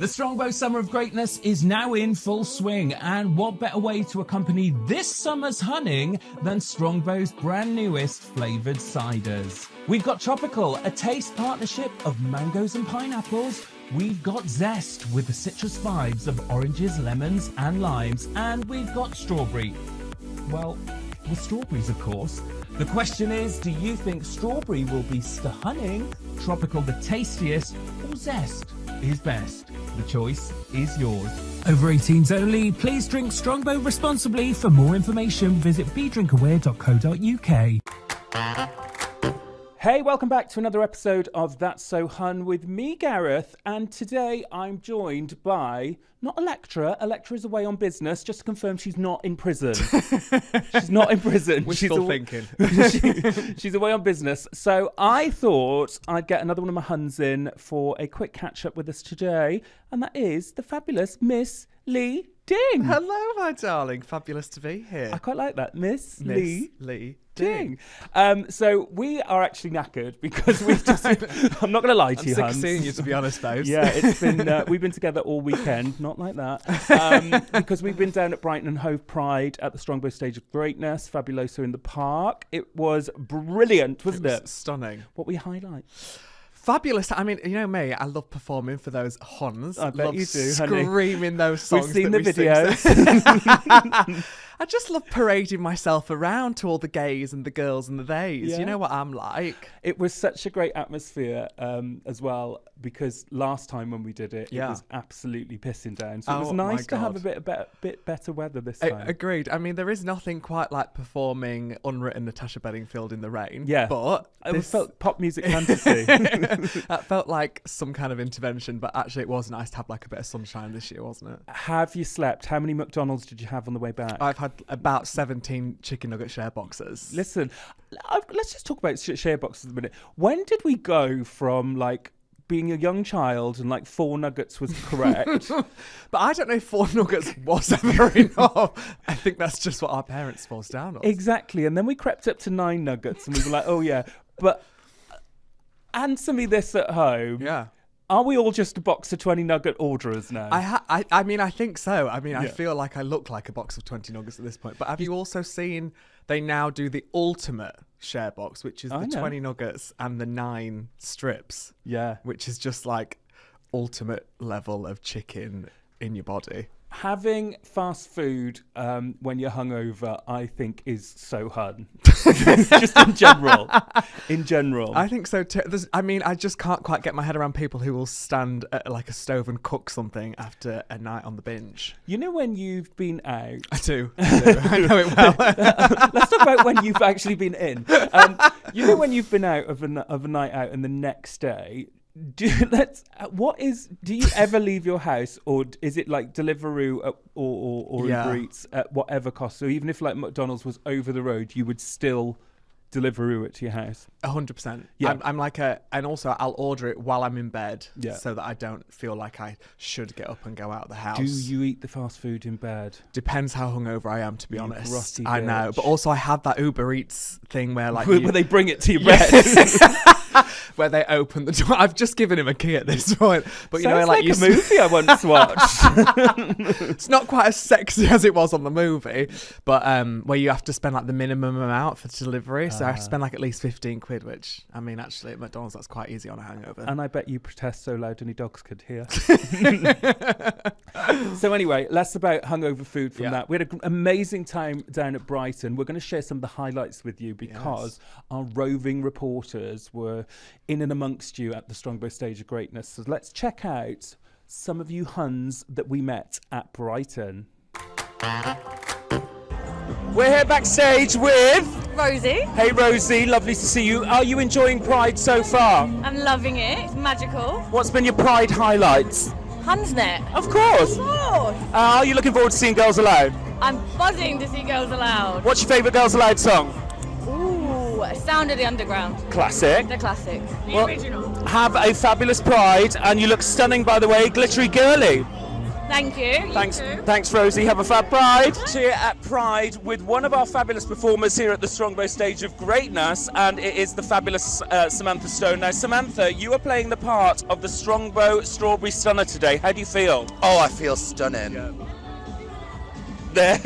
The Strongbow Summer of Greatness is now in full swing, and what better way to accompany this summer's hunting than Strongbow's brand newest flavoured ciders. We've got Tropical, a taste partnership of mangoes and pineapples. We've got Zest with the citrus vibes of oranges, lemons and limes, and we've got Strawberry. Well, with strawberries, of course. The question is, do you think Strawberry will be stunning, Tropical the tastiest, or Zest is best? The choice is yours. Over 18s only. Please drink Strongbow responsibly. For more information, visit bedrinkaware.co.uk. Hey, welcome back to another episode of That's So Hun with me, Gareth. And today I'm joined by, not Electra. Electra's away on business. Just to confirm, she's not in prison. She's not in prison. Wishful thinking. She's away on business. So I thought I'd get another one of my huns in for a quick catch up with us today. And that is the fabulous Miss Leigh Ding. Hello, my darling. Fabulous to be here. I quite like that. Miss Leigh Ding. Ding. So we are actually knackered because we've just... I'm not going to lie to you, sick Hans. of seeing you, to be honest, babes. Yeah, it's been... we've been together all weekend. Not like that. Because we've been down at Brighton and Hove Pride at the Strongbow Stage of Greatness, Fabuloso in the park. It was brilliant, wasn't it? Stunning. What we highlight? Fabulous. I mean, you know me, I love performing for those huns. I bet love you do, honey. screaming those songs. We've seen that the we videos. sing. I just love parading myself around to all the gays and the girls and the theys. Yeah. You know what I'm like. It was such a great atmosphere as well, because last time when we did it, it was absolutely pissing down. So it was nice to have a bit better weather this time. Agreed. I mean, there is nothing quite like performing Unwritten Natasha Bedingfield in the rain. Yeah. But it felt pop music fantasy. That felt like some kind of intervention, but actually it was nice to have like a bit of sunshine this year, wasn't it? Have you slept? How many McDonald's did you have on the way back? I've had about 17 chicken nugget share boxes. Listen, let's just talk about share boxes a minute. When did we go from like being a young child and like 4 nuggets was correct? But I don't know if 4 nuggets was ever enough. I think that's just what our parents forced down on us. Exactly. And then we crept up to 9 nuggets and we were like, oh yeah. But answer me this at home. Yeah. Are we all just a box of 20 nugget orderers now? I mean, I think so. I mean, Yeah. I feel like I look like a box of 20 nuggets at this point. But have you also seen they now do the ultimate share box, which is the 20 nuggets and the 9 strips? Yeah. Which is just like ultimate level of chicken in your body. Having fast food when you're hungover, I think, is so hun. Just in general. I think so too. I just can't quite get my head around people who will stand at like a stove and cook something after a night on the binge. You know when you've been out? I do. I know it well. Let's talk about when you've actually been in. You know when you've been out of a night out and the next day... Do you ever leave your house, or is it like Deliveroo or Uber Eats at whatever cost? So even if like McDonald's was over the road, you would still Deliveroo it to your house? 100%. Yeah. I'm like and also I'll order it while I'm in bed, Yeah. so that I don't feel like I should get up and go out of the house. Do you eat the fast food in bed? Depends how hungover I am, to be honest. grotty I know, bitch. but also I have that Uber Eats thing where like Where they bring it to your bed. where they open the door. I've just given him a key at this point, but you know, Sounds like a movie I once watched. It's not quite as sexy as it was on the movie, but where you have to spend like the minimum amount for delivery. So I have to spend like at least 15 quid, which I mean, actually at McDonald's that's quite easy on a hangover. And I bet you protest so loud any dogs could hear. So anyway, less about hungover food from that. We had an amazing time down at Brighton. We're going to share some of the highlights with you because our roving reporters were in and amongst you at the Strongbow Stage of Greatness. So let's check out some of you huns that we met at Brighton. We're here backstage with Rosie. Hey Rosie, lovely to see you. Are you enjoying Pride so far? I'm loving it. It's magical. What's been your Pride highlights? Hunsnet. Of course. Are you looking forward to seeing Girls Aloud? I'm buzzing to see Girls Aloud. What's your favourite Girls Aloud song? Ooh, Sound of the Underground. Classic. The classic. Well, have a fabulous Pride, and you look stunning, by the way. Glittery girly. Thank you. You too. Thanks, Rosie. Have a fab Pride. Here at Pride with one of our fabulous performers here at the Strongbow Stage of Greatness, and it is the fabulous Samantha Stone. Now, Samantha, you are playing the part of the Strongbow Strawberry Stunner today. How do you feel? Oh, I feel stunning. There.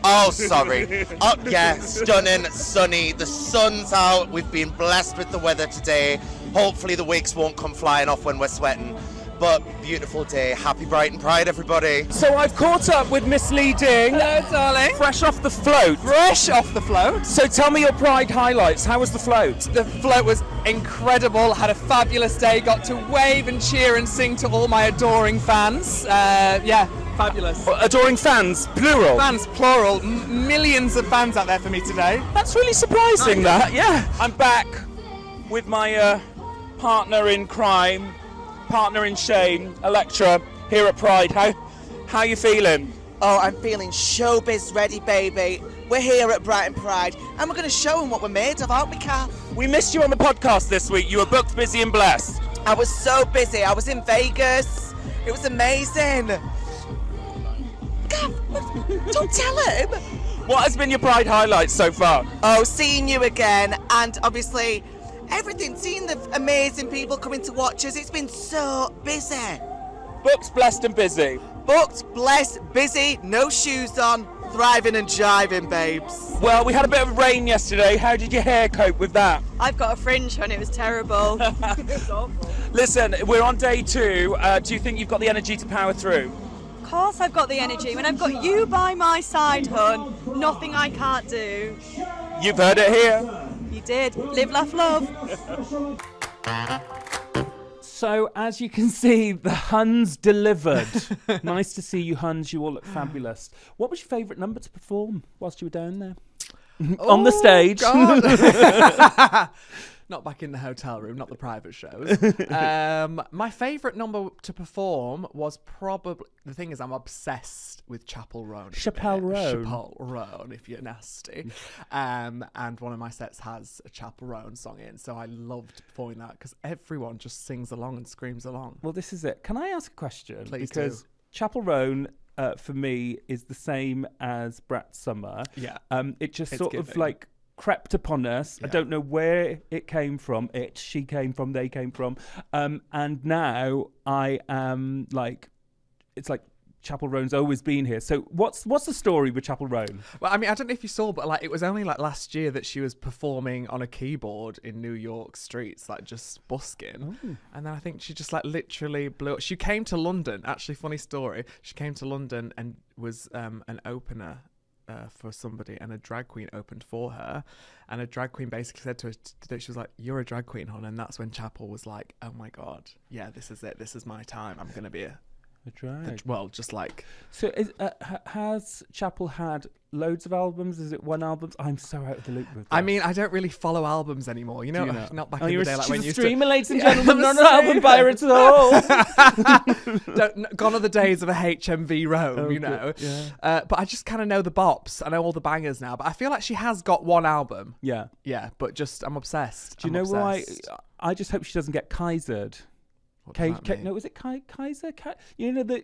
Oh, sorry. Oh, yeah, stunning, sunny. The sun's out. We've been blessed with the weather today. Hopefully the wigs won't come flying off when we're sweating. But beautiful day. Happy Brighton Pride, everybody. So I've caught up with Miss Leigh Ding. Hello, darling. Fresh off the float. Fresh off the float. So tell me your Pride highlights. How was the float? The float was incredible. Had a fabulous day. Got to wave and cheer and sing to all my adoring fans. Fabulous. Adoring fans, plural. Fans, plural. Millions of fans out there for me today. That's really surprising, that. Yeah. I'm back with my partner in crime, partner in shame, Electra, here at Pride. How you feeling? Oh, I'm feeling showbiz ready, baby. We're here at Brighton Pride, and we're going to show them what we're made of, aren't we, Kath? We missed you on the podcast this week. You were booked, busy and blessed. I was so busy. I was in Vegas. It was amazing. Kath, don't tell him. What has been your Pride highlights so far? Oh, seeing you again, and obviously everything, seeing the amazing people coming to watch us. It's been so busy. Booked, blessed and busy. Booked, blessed, busy, no shoes on, thriving and jiving, babes. Well, we had a bit of rain yesterday. How did your hair cope with that? I've got a fringe and it was terrible. It was awful. Listen, we're on day 2. Do you think you've got the energy to power through? Of course I've got the energy. When I've got you by my side, hun, nothing I can't do. You've heard it here. You did. Live, laugh, love. So, as you can see, the Huns delivered. Nice to see you, Huns. You all look fabulous. What was your favourite number to perform whilst you were down there? On the stage. Not back in the hotel room, not the private shows. My favourite number to perform was probably... The thing is, I'm obsessed with Chappell Roan. Chappell Roan. Chappell Roan, if you're nasty. And one of my sets has a Chappell Roan song in, so I loved performing that because everyone just sings along and screams along. Well, this is it. Can I ask a question? Please because do. Chappell Roan, for me, is the same as Brat Summer. Yeah. It just It's sort of giving. like crept upon us. Yeah. I don't know where it came from. She came from, they came from. And now I am like, it's like Chappell Roan's always been here. So what's the story with Chappell Roan? Well, I mean, I don't know if you saw, but like it was only like last year that she was performing on a keyboard in New York streets, like just busking. Ooh. And then I think she just like literally blew up. She came to London, actually funny story. She came to London and was an opener for somebody, and a drag queen opened for her, and a drag queen basically said to her that she was like, "You're a drag queen, hon," and that's when Chappell was like, "Oh my god, yeah, this is it. This is my time. I'm gonna be a drag." well, just like. So has Chappell had loads of albums? Is it one album? I'm so out of the loop with that. I mean, I don't really follow albums anymore. You know, Do you not? not back Oh, in you're the day, like she's when a you used streamer, to. ladies and Yeah, gentlemen, I'm not an album buyer at all. Gone are the days of a HMV Rome, Oh, you know. good, yeah. But I just kind of know the bops. I know all the bangers now. But I feel like she has got one album. Yeah. Yeah, but just I'm obsessed. Do you know why? I just hope she doesn't get Kaisered. What does that mean? No, is it Kaiser? You know the,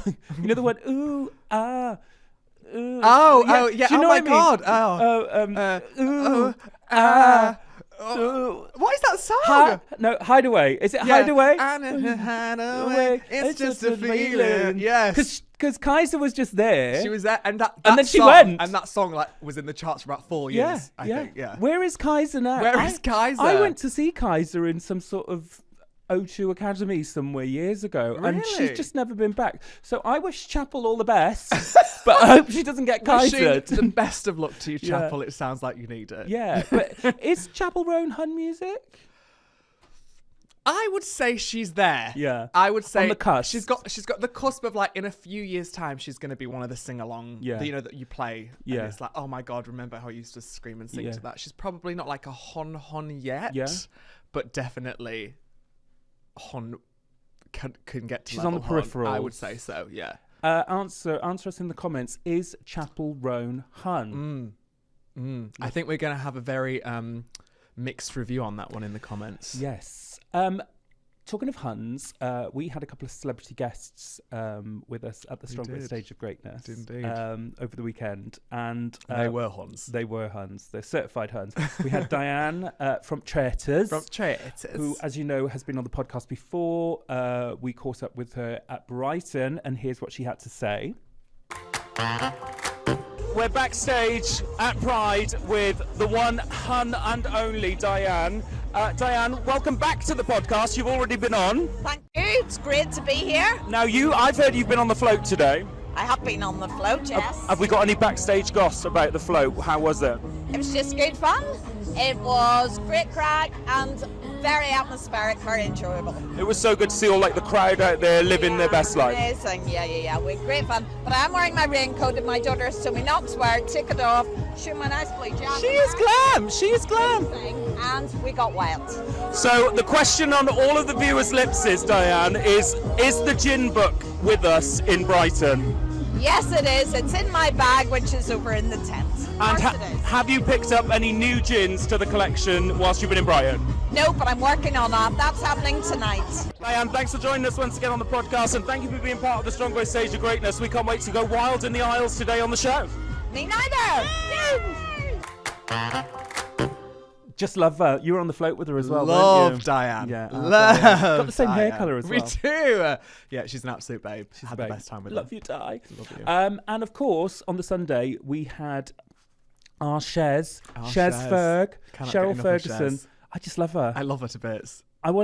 you know the word ooh ah. Ooh. Oh, yeah. Do you know Oh what my I mean? God. Ooh ah. Oh. What is that song? Hideaway. Is it Hideaway? Hideaway. It's just a feeling. Yes. Because Kaiser was just there. She was there, and that And then song, she went. and that song like was in the charts for about 4 years. I think. Yeah. Where is Kaiser now? Where is Kaiser? I went to see Kaiser in some sort of O2 Academy somewhere years ago, and she's Really? just never been back. So I wish Chappell all the best, but I hope she doesn't get Kaisered. The best of luck to you, Yeah. Chappell. It sounds like you need it. Yeah, but is Chappell Roan Hun music? I would say she's there. Yeah. I would say On the cusp. She's got the cusp of like in a few years' time she's going to be one of the sing along. Yeah. That you play. Yeah. And it's like, oh my god, remember how I used to scream and sing Yeah. to that? She's probably not like a hon yet. Yeah. But definitely hon can get to. She's on level the hon. peripherals. I would say so. Yeah. Answer us in the comments. Is Chappell Roan Hun? I think we're going to have a very mixed review on that one in the comments. Yes. talking of huns, we had a couple of celebrity guests with us at the Strongbow Stage of Greatness over the weekend, and they were huns. They were huns. They're certified huns. We had Diane from Traitors, who, as you know, has been on the podcast before. We caught up with her at Brighton, and here's what she had to say. We're backstage at Pride with the one hun and only Diane. Diane, welcome back to the podcast. You've already been on. Thank you. It's great to be here. Now, I've heard you've been on the float today. I have been on the float, yes. Have we got any backstage goss about the float? How was it? It was just good fun. It was great crack and very atmospheric, very enjoyable. It was so good to see all the crowd out there living their best life. Amazing, yeah. We had great fun. But I am wearing my raincoat and my daughter told me not to wear it, take it off, show my nice blue jacket. She is glam. And we got wild. So the question on all of the viewers' lips is, Diane, is the gin book with us in Brighton? Yes, it is. It's in my bag, which is over in the tent. And have you picked up any new gins to the collection whilst you've been in Brighton? No, but I'm working on that. That's happening tonight. Diane, thanks for joining us once again on the podcast, and thank you for being part of the Strongbow Stage of Greatness. We can't wait to go wild in the aisles today on the show. Me neither. Just love her. You were on the float with her as well, Love weren't you? Diane. Yeah. Love got the same hair Diane. colour as well. We do. Yeah, she's an absolute babe. She's had babe. the best time with her. Love you, Di. Love you. And of course, on the Sunday, we had our Chez, Chez. Ferg, Cannot Cheryl get enough of Ferguson. Chez. I just love her. I love her to bits. I'm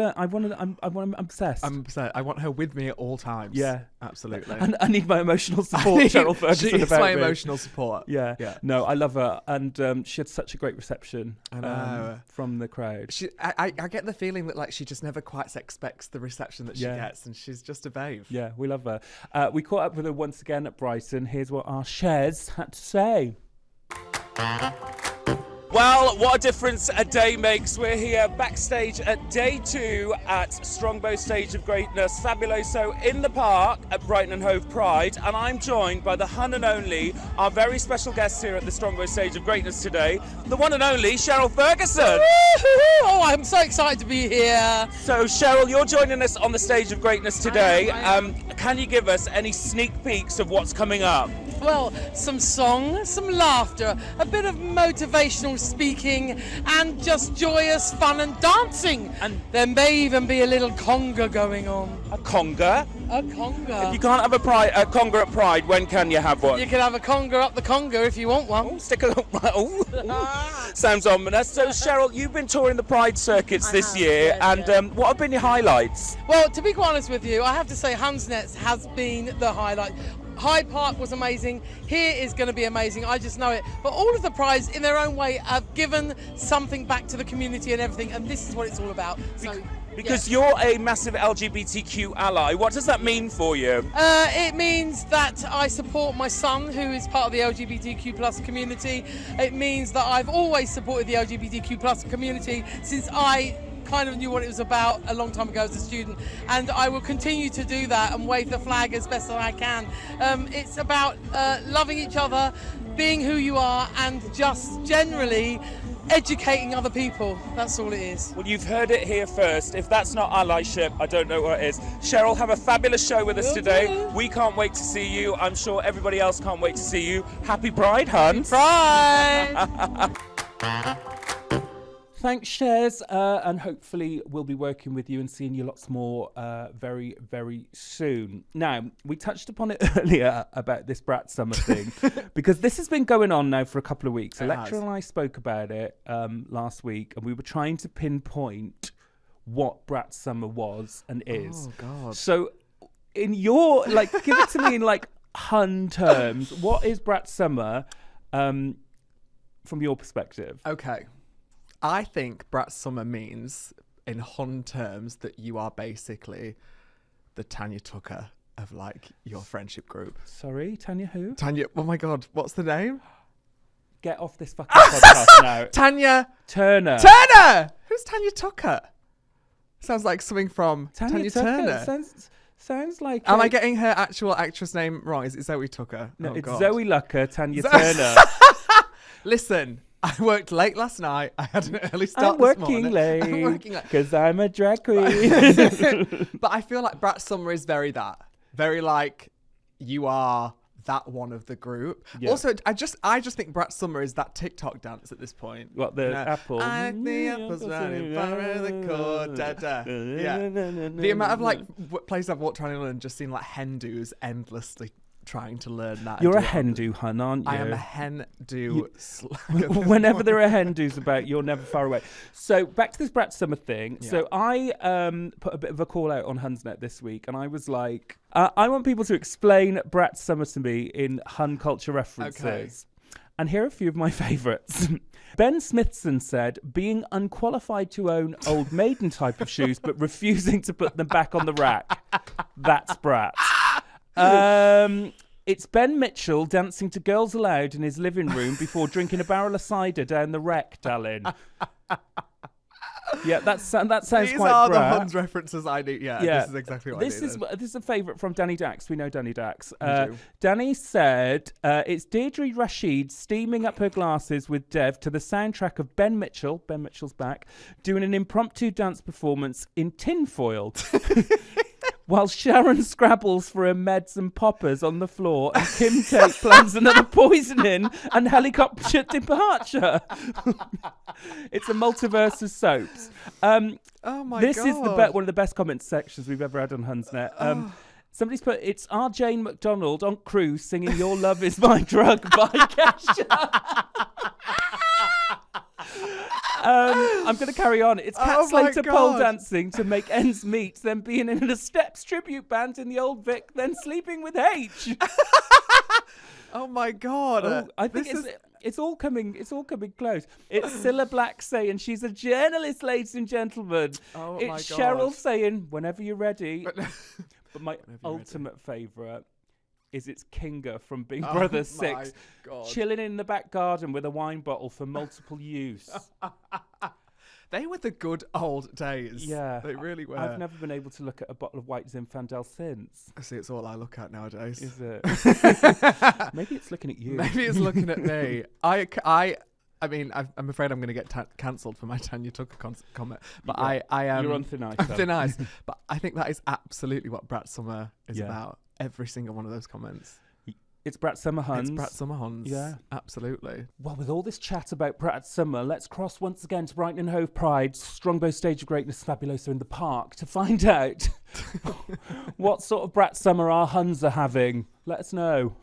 obsessed. I'm upset. I want her with me at all times. Yeah. Absolutely. And I need my emotional support, Cheryl Ferguson. She is about my me. emotional support. Yeah. Yeah. No, I love her. And she had such a great reception I know. from the crowd. I get the feeling that she just never quite expects the reception that she gets, and she's just a babe. Yeah, we love her. We caught up with her once again at Brighton. Here's what our Chez had to say. Well, what a difference a day makes. We're here backstage at day 2 at Strongbow Stage of Greatness, Fabuloso in the park at Brighton and Hove Pride. And I'm joined by the hun and only, our very special guest here at the Strongbow Stage of Greatness today, the one and only Cheryl Ferguson. Oh, I'm so excited to be here. So, Cheryl, you're joining us on the Stage of Greatness today. Can you give us any sneak peeks of what's coming up? Well, some song, some laughter, a bit of motivational speaking, and just joyous fun and dancing. And there may even be a little conga going on. A conga? A conga. If you can't have a conga at Pride, when can you have one? You can have a conga up the conga if you want one. Oh, stick it up. Oh. Sounds ominous. So, Cheryl, you've been touring the Pride circuits this year, and what have been your highlights? Well, to be quite honest with you, I have to say Hunsnets has been the highlight. Hyde Park was amazing. Here is going to be amazing. I just know it. But all of the prides, in their own way, have given something back to the community and everything. And this is what it's all about. So, because you're a massive LGBTQ ally. What does that mean for you? It means that I support my son, who is part of the LGBTQ plus community. It means that I've always supported the LGBTQ plus community since I kind of knew what it was about a long time ago as a student, and I will continue to do that and wave the flag as best as I can. It's about loving each other, being who you are, and just generally educating other people. That's all it is. Well, you've heard it here first. If that's not allyship, I don't know what it is. Cheryl, have a fabulous show with us today. We can't wait to see you. I'm sure everybody else can't wait to see you. Happy Pride, huns. Pride! Thanks, Chez, and hopefully we'll be working with you and seeing you lots more very, very soon. Now, we touched upon it earlier about this Brat Summer thing, because this has been going on now for a couple of weeks. Electra and I spoke about it last week, and we were trying to pinpoint what Brat Summer was and is. Oh, God. So, in your, give it to me in, hun terms. What is Brat Summer from your perspective? Okay. I think Brat Summer means, in hun terms, that you are basically the Tanya Tucker of your friendship group. Sorry, Tanya who? Tanya, oh my God, what's the name? Get off this fucking podcast now. Tanya Turner. Who's Tanya Tucker? Sounds like something from Tanya Tucker. Turner. Sounds like... Am I getting her actual actress name wrong? Is it Zoe Tucker? No, oh, it's God. Zoe Lucker, Tanya Turner. Listen, I worked late last night. I had an early start I'm this working morning. late. I'm working late. Because I'm a drag queen. But I feel like Brat Summer is very like, you are that one of the group. Yeah. Also, I just think Brat Summer is that TikTok dance at this point. What, the apple? I think the apple's running far the court. Da, da. Yeah. The amount of like places I've walked around in London and just seen like Hindus endlessly trying to learn that. You're a Hindu, hun, aren't you? I am a Hindu. Whenever there are Hindus about, you're never far away. So back to this Brat Summer thing. Yeah. So I put a bit of a call out on Hunsnet this week, and I was like, I want people to explain Brat Summer to me in Hun culture references. Okay. And here are a few of my favourites. Ben Smithson said, being unqualified to own old maiden type of shoes, but refusing to put them back on the rack. That's Brat. It's Ben Mitchell dancing to Girls Aloud in his living room before drinking a barrel of cider down the wreck, darling. Yeah, that sounds These quite are Brat. the Huns references I need. Yeah, this is exactly what I This needed. is a favourite from Danny Dax. We know Danny Dax. do. Danny said, it's Deirdre Rashid steaming up her glasses with Dev to the soundtrack of Ben Mitchell's back, doing an impromptu dance performance in tinfoil. While Sharon scrabbles for her meds and poppers on the floor and Kim Tate plans another poisoning and helicopter departure. It's a multiverse of soaps. Oh my this God. is one of the best comment sections we've ever had on Hunsnet. Somebody's put, it's R. Jane McDonald on cruise singing Your Love Is My Drug by Kesha. I'm going to carry on. It's Cat Slater pole dancing to make ends meet, then being in a Steps tribute band in the Old Vic, then sleeping with H. Oh my God! I think it's all coming close. It's Cilla Black saying she's a journalist, ladies and gentlemen. Oh it's my God. Cheryl saying whenever you're ready. But my ultimate favourite is it's Kinga from Big Brother 6, chilling in the back garden with a wine bottle for multiple use. They were the good old days. Yeah. They really were. I've never been able to look at a bottle of White Zinfandel since. See, it's all I look at nowadays. Is it? Maybe it's looking at you. Maybe it's looking at me. I mean, I'm afraid I'm going to get cancelled for my Tanya Tucker comment. But Yeah. I am. You're on thin ice. I'm thin ice. But I think that is absolutely what Brat Summer is about. Every single one of those comments. It's Brat Summer Huns. It's Brat Summer Huns. Yeah. Absolutely. Well, with all this chat about Brat Summer, let's cross once again to Brighton and Hove Pride, Strongbow Stage of Greatness, Fabuloso in the park to find out what sort of Brat Summer our Huns are having. Let us know.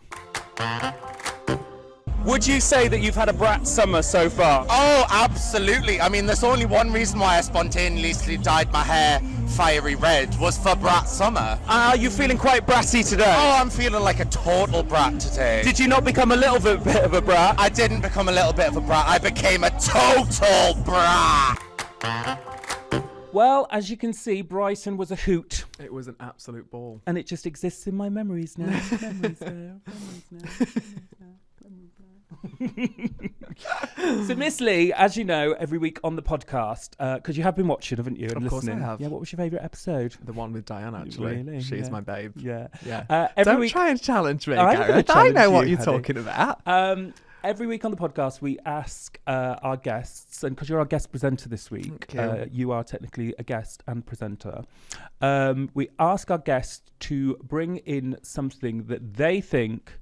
Would you say that you've had a Brat Summer so far? Oh, absolutely. I mean, there's only one reason why I spontaneously dyed my hair fiery red was for Brat Summer. Are you feeling quite bratty today? Oh, I'm feeling like a total brat today. Did you not become a little bit of a brat? I didn't become a little bit of a brat. I became a total brat. Well, as you can see, Brighton was a hoot. It was an absolute ball. And it just exists in my memories now. So, Miss Leigh, as you know, every week on the podcast, because you have been watching, haven't you, and Of course listening. I have. Yeah, what was your favourite episode? The one with Diane, actually. Really? She's Yeah. my babe. Yeah. Yeah. Every Don't week, try and challenge me, I'm gonna Gareth. I challenge know what you, you're honey. talking about. Every week on the podcast, we ask our guests, and because you're our guest presenter this week, Thank you. you are technically a guest and presenter. We ask our guests to bring in something that they think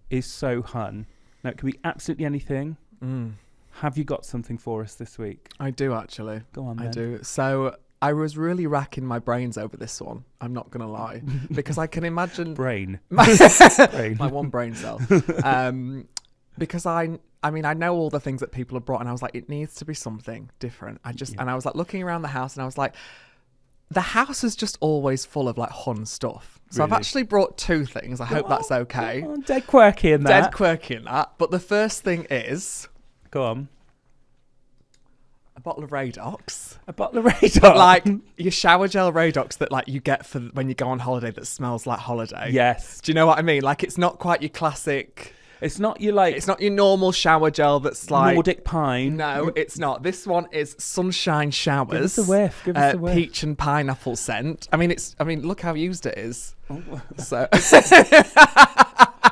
is so Hun. Now, it can be absolutely anything. Have you got something for us this week? I do, actually. Go on, then. I do. So I was really racking my brains over this one. I'm not going to lie. Because I can imagine... Brain. My one brain cell. Because I mean, I know all the things that people have brought, and I was like, it needs to be something different. And I was like looking around the house, and I was like, the house is just always full of like Hun stuff. So I've Really? actually brought two things. I hope that's okay. Oh, dead quirky in that. Dead quirky in that. But the first thing is Go on. a bottle of Radox. A bottle of Radar. Like your shower gel Radox that like you get for when you go on holiday that smells like holiday. Yes. Do you know what I mean? Like it's not quite your classic... It's not your like... It's not your normal shower gel that's like... Nordic pine. No, it's not. This one is Sunshine Showers. Give us a whiff. Give us a whiff. Peach and pineapple scent. I mean, look how used it is. So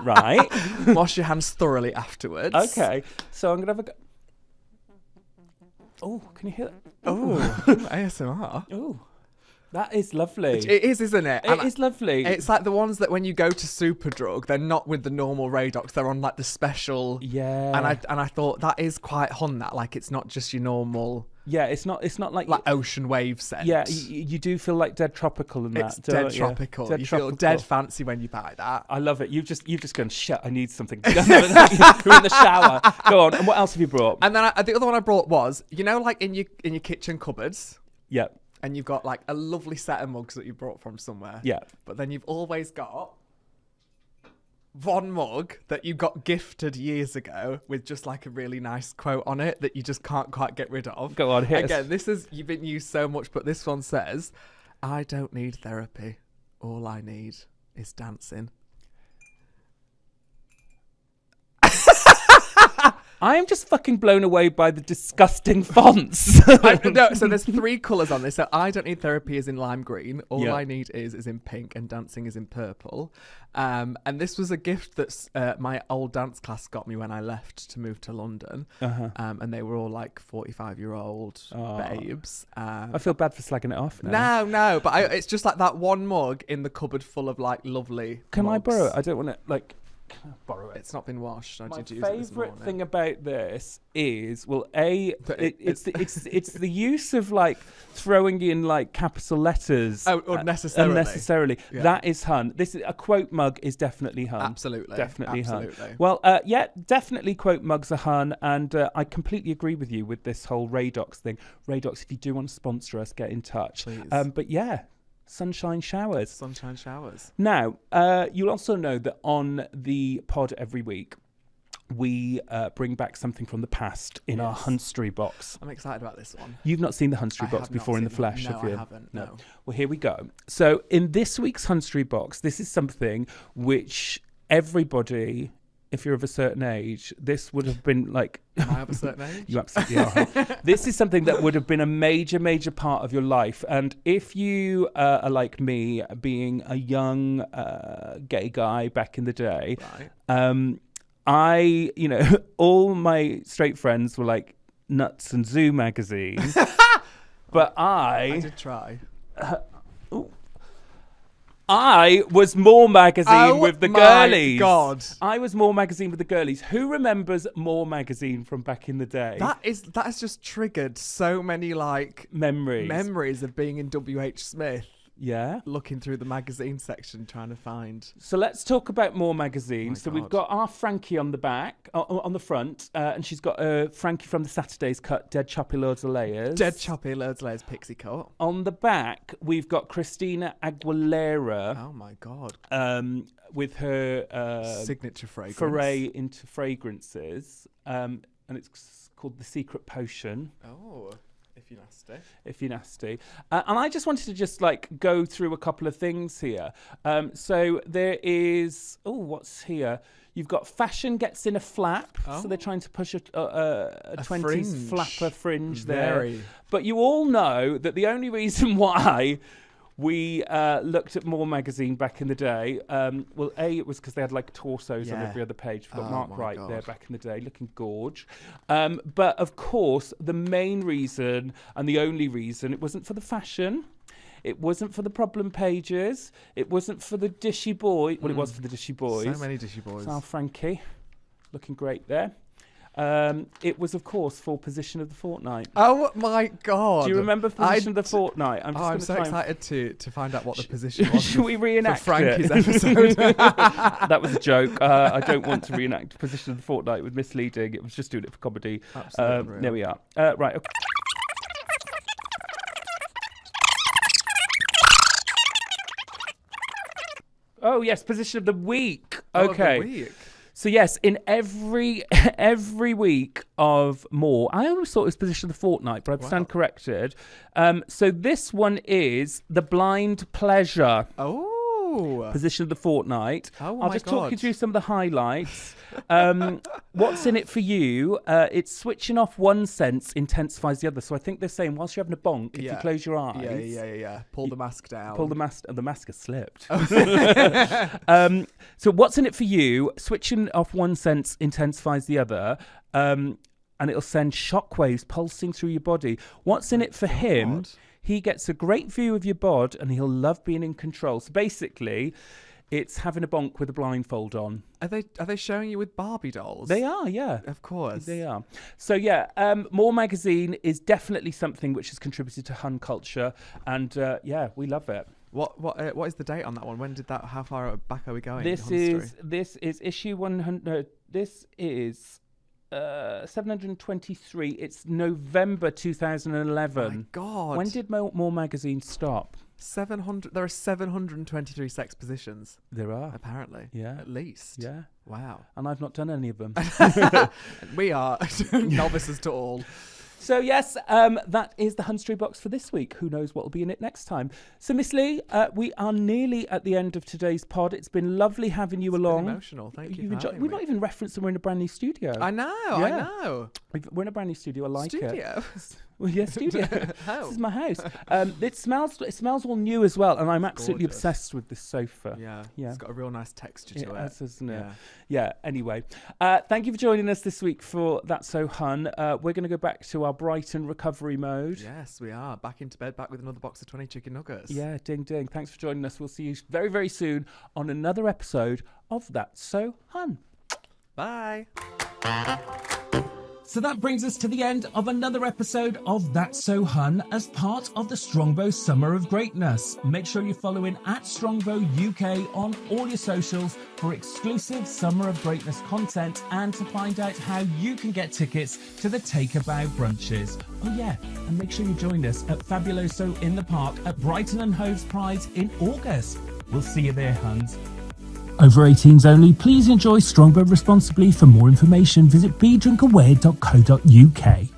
Right. wash your hands thoroughly afterwards. Okay. So I'm going to have a go. Oh, can you hear that? Oh, ASMR. Oh, that is lovely. It is, isn't it? It is lovely. It's like the ones that when you go to Superdrug, they're not with the normal Radox. They're on like the special. Yeah. And I thought that is quite hun. That like it's not just your normal. Yeah, it's not like ocean wave scent. Yeah, you do feel like dead tropical in that. It's dead tropical. You feel dead fancy when you buy that. I love it. You've just gone, shit, I need something. You're in the shower. Go on. And what else have you brought? And then the other one I brought was, like in your kitchen cupboards. Yeah. And you've got like a lovely set of mugs that you brought from somewhere. Yeah. But then you've always got one mug that you got gifted years ago with just like a really nice quote on it that you just can't quite get rid of. Go on, hit Again, you've been used so much, but this one says, I don't need therapy. All I need is dancing. I am just fucking blown away by the disgusting fonts. No, so there's 3 colours on this. So I don't need therapy is in lime green. All I need is in pink, and dancing is in purple. And this was a gift that my old dance class got me when I left to move to London. And they were all like 45-year-old babes. I feel bad for slagging it off now. No, but it's just like that one mug in the cupboard full of like lovely Can mugs. I borrow it? I don't want to like... Can I borrow it? It's not been washed. My favourite thing about this is, it's the use of like throwing in like capital letters. Oh, unnecessarily. Yeah. That is hun. This is a quote mug is definitely hun. Absolutely. Hun. Well, definitely quote mugs are hun, and I completely agree with you with this whole Radox thing. Radox, if you do want to sponsor us, get in touch. Please. But yeah. Sunshine showers. Sunshine showers. Now, you'll also know that on the pod every week, we bring back something from the past in our Hunstery box. I'm excited about this one. You've not seen the Hunstery box before in the flesh, have you? No, I haven't. No. Well, here we go. So in this week's Hunstery box, this is something which everybody... If you're of a certain age, this would have been like... Am I of a certain age? You absolutely are. This is something that would have been a major, major part of your life. And if you are like me, being a young gay guy back in the day, all my straight friends were like Nuts and Zoo magazine. But I did try. I was More magazine with the girlies. God. I was More magazine with the girlies. Who remembers More magazine from back in the day? That has just triggered so many like memories of being in WH Smith. Yeah. Looking through the magazine section trying to find. So let's talk about More magazine. So we've got our Frankie on the back, on the front, and she's got Frankie from the Saturday's cut, Dead Choppy Loads of Layers. Dead Choppy Loads of Layers pixie cut. On the back, we've got Christina Aguilera. Oh my God. With her signature fragrance. Foray into fragrances. And it's called The Secret Potion. Oh. If you're nasty. And I just wanted to just like go through a couple of things here. So there is, what's here? You've got fashion gets in a flap. So they're trying to push a 20s fringe. flapper fringe there. Very. But you all know that the only reason why we looked at More magazine back in the day. It was because they had like torsos on every other page. We've got Mark Wright there back in the day, looking gorge. But of course, the main reason and the only reason, it wasn't for the fashion. It wasn't for the problem pages. It wasn't for the dishy boy. Well, it was for the dishy boys. So many dishy boys. So Frankie, looking great there. It was, of course, for Position of the Fortnight. Oh my God! Do you remember Position of the Fortnight? I'm so excited to find out what the position was. Should we reenact for Frankie's episode? That was a joke. I don't want to reenact Position of the Fortnight with Miss Leigh Ding. It was just doing it for comedy. Absolutely. There we are. Right. Okay. Oh yes, Position of the Week. Okay. Of the week. So yes, in every week of More, I always thought it was Position of the Fortnight, but I stand corrected. So this one is The Blind Pleasure. Oh. Position of the Fortnight. Oh, I'll just talk you through some of the highlights. What's in it for you? It's switching off one sense intensifies the other. So I think they're saying whilst you're having a bonk, if you close your eyes... Yeah. Pull the mask down. Pull the mask... The mask has slipped. So what's in it for you? Switching off one sense intensifies the other. and it'll send shockwaves pulsing through your body. What's in it for him? He gets a great view of your bod, and he'll love being in control. So basically, it's having a bonk with a blindfold on. Are they showing you with Barbie dolls? They are, yeah. Of course. They are. So, yeah, More Magazine is definitely something which has contributed to Hun culture. And, yeah, we love it. What is the date on that one? When did that? How far back are we going? This is issue 100. No, this is 723. It's November 2011. Oh my God. When did More Magazine stop? 700. There are 723 sex positions. There are, apparently. Yeah, at least. Yeah. Wow. And I've not done any of them. We are novices to all. So yes, that is the Hun Street Box for this week. Who knows what will be in it next time? So Miss Leigh, we are nearly at the end of today's pod. It's been lovely having you along. Been emotional. Thank you. We're not even referencing we're in a brand new studio. I know. We're in a brand new studio. I like it. Well, yeah, studio. This is my house. It smells all new as well, and I'm absolutely obsessed with this sofa. Yeah. It's got a real nice texture to it. Has, isn't it? Yeah. Anyway, thank you for joining us this week for That's So Hun. We're going to go back to our Brighton recovery mode. Yes, we are back into bed, back with another box of 20 chicken nuggets. Yeah, ding ding. Thanks for joining us. We'll see you very, very soon on another episode of That's So Hun. Bye. So that brings us to the end of another episode of That's So Hun as part of the Strongbow Summer of Greatness. Make sure you're following @Strongbow UK on all your socials for exclusive Summer of Greatness content and to find out how you can get tickets to the Take a Bow brunches. Oh yeah, and make sure you join us at Fabuloso in the Park at Brighton and Hove Pride in August. We'll see you there, Huns. Over 18s only, please enjoy Strongbow responsibly. For more information, visit bedrinkaware.co.uk.